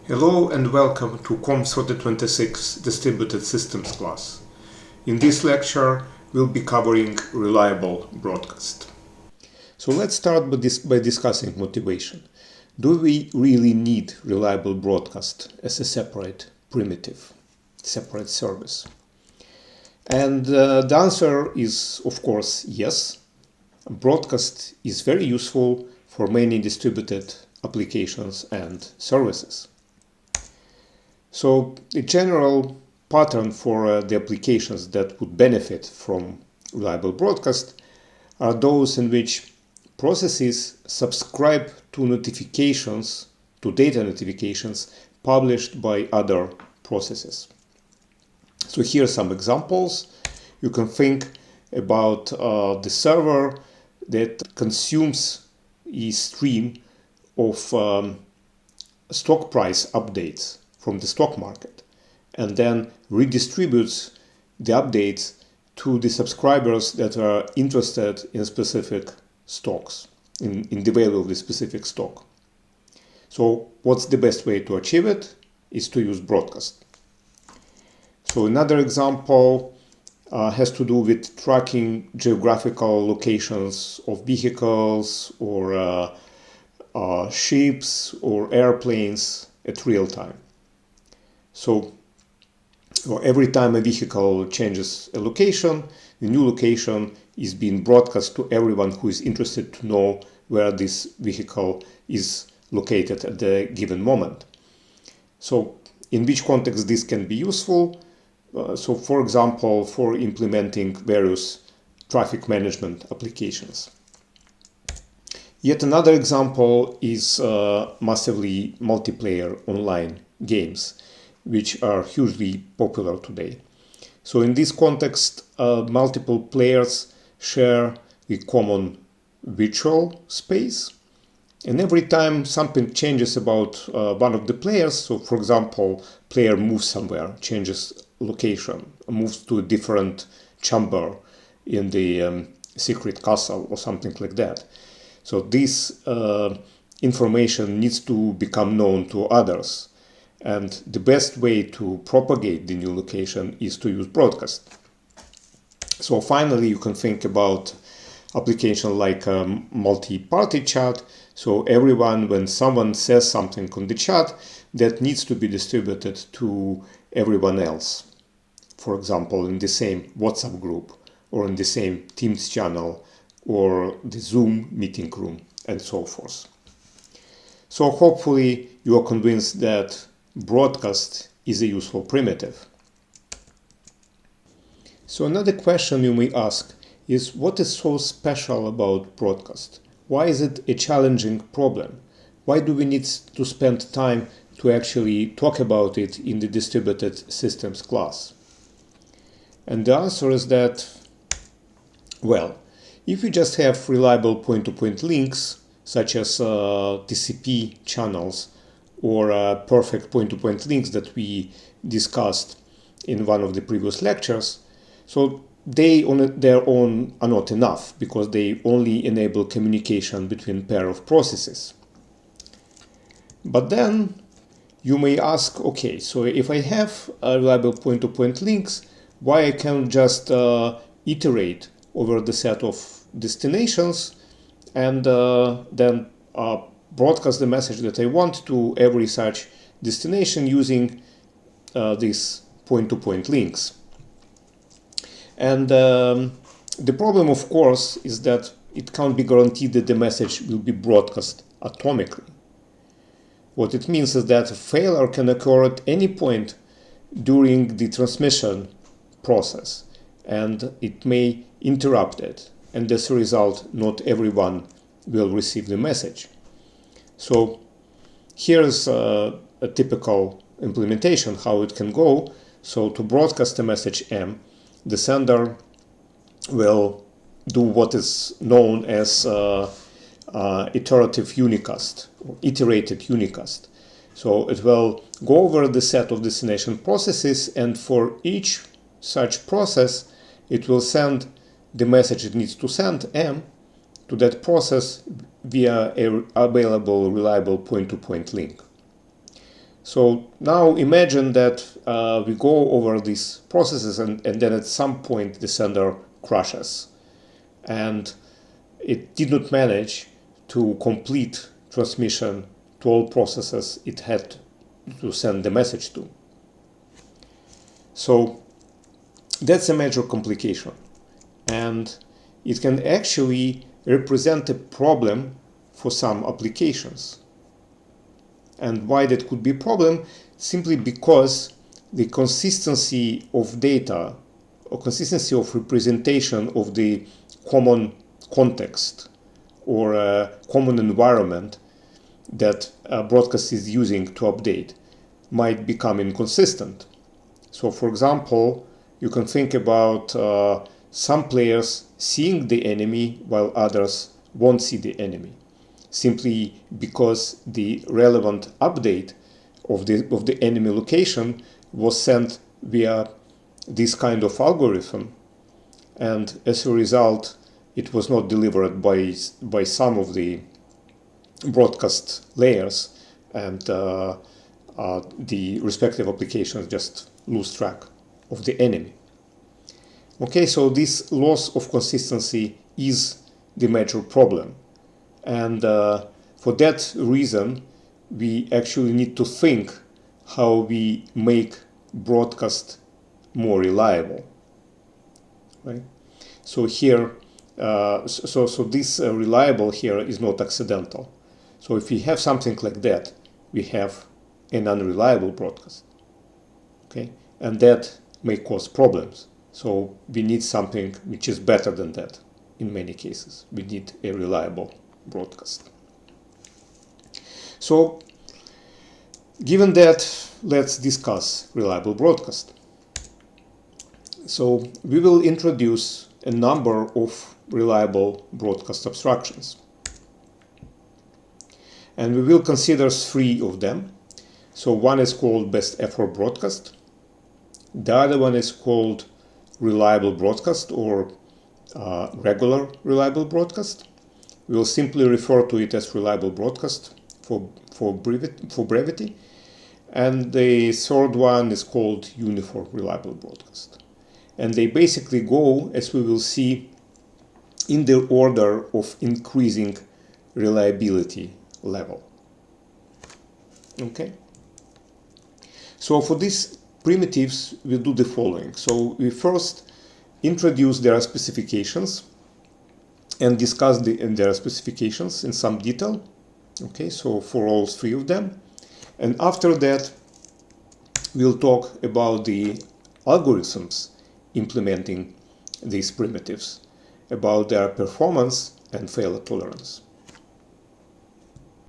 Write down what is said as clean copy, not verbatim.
Hello and welcome to COM3026 Distributed Systems class. In this lecture, we'll be covering reliable broadcast. So let's start by discussing motivation. Do we really need reliable broadcast as a separate primitive, separate service? And the answer is, of course, yes. Broadcast is very useful for many distributed applications and services. So the general pattern for the applications that would benefit from reliable broadcast are those in which processes subscribe to notifications, to data notifications published by other processes. So here are some examples. You can think about the server that consumes a stream of stock price updates from the stock market and then redistributes the updates to the subscribers that are interested in specific stocks, in the value of the specific stock. So what's the best way to achieve it is to use broadcast. So another example has to do with tracking geographical locations of vehicles or ships or airplanes at real time. So every time a vehicle changes a location, the new location is being broadcast to everyone who is interested to know where this vehicle is located at the given moment. So in which context this can be useful? So for example, for implementing various traffic management applications. Yet another example is massively multiplayer online games, which are hugely popular today. So in this context, multiple players share a common virtual space. And every time something changes about one of the players, so for example, player moves somewhere, changes location, moves to a different chamber in the secret castle or something like that. So this information needs to become known to others. And the best way to propagate the new location is to use broadcast. So finally, you can think about application like multi-party chat. So everyone, when someone says something on the chat, that needs to be distributed to everyone else. For example, in the same WhatsApp group or in the same Teams channel or the Zoom meeting room and so forth. So hopefully you are convinced that broadcast is a useful primitive. So another question you may ask is, what is so special about broadcast? Why is it a challenging problem? Why do we need to spend time to actually talk about it in the distributed systems class? And the answer is that, well, if we just have reliable point-to-point links, such as TCP channels, or perfect point-to-point links that we discussed in one of the previous lectures. So they on their own are not enough because they only enable communication between pair of processes. But then you may ask, okay, so if I have reliable point-to-point links, why I can't just iterate over the set of destinations and then broadcast the message that I want to every such destination using these point-to-point links. And the problem, of course, is that it can't be guaranteed that the message will be broadcast atomically. What it means is that a failure can occur at any point during the transmission process, and it may interrupt it. And as a result, not everyone will receive the message. So here's a typical implementation, how it can go. So to broadcast a message M, the sender will do what is known as iterative unicast, or iterated unicast. So it will go over the set of destination processes, and for each such process, it will send the message it needs to send, M, to that process via a available reliable point-to-point link. So now imagine that we go over these processes and then at some point the sender crashes and it did not manage to complete transmission to all processes it had to send the message to. So that's a major complication, and it can actually represent a problem for some applications. And why that could be a problem? Simply because the consistency of data or consistency of representation of the common context or a common environment that a broadcast is using to update might become inconsistent. So for example, you can think about some players seeing the enemy while others won't see the enemy, simply because the relevant update of the enemy location was sent via this kind of algorithm, and as a result it was not delivered by some of the broadcast layers, and the respective applications just lose track of the enemy. Okay, so this loss of consistency is the major problem, and for that reason we actually need to think how we make broadcast more reliable, right? So here this reliable here is not accidental. So if we have something like that, we have an unreliable broadcast, okay, and that may cause problems. So we need something which is better than that. In many cases we need a reliable broadcast. So given that, let's discuss reliable broadcast. So we will introduce a number of reliable broadcast abstractions, and we will consider 3 of them. So one is called best effort broadcast, the other one is called reliable broadcast or regular reliable broadcast. We will simply refer to it as reliable broadcast for brevity. And the third one is called uniform reliable broadcast. And they basically go, as we will see, in the order of increasing reliability level. Okay? So for these primitives, we do the following. So we first introduce their specifications and discuss their specifications in some detail. Okay, so for all 3 of them. And after that, we'll talk about the algorithms implementing these primitives, about their performance and failure tolerance.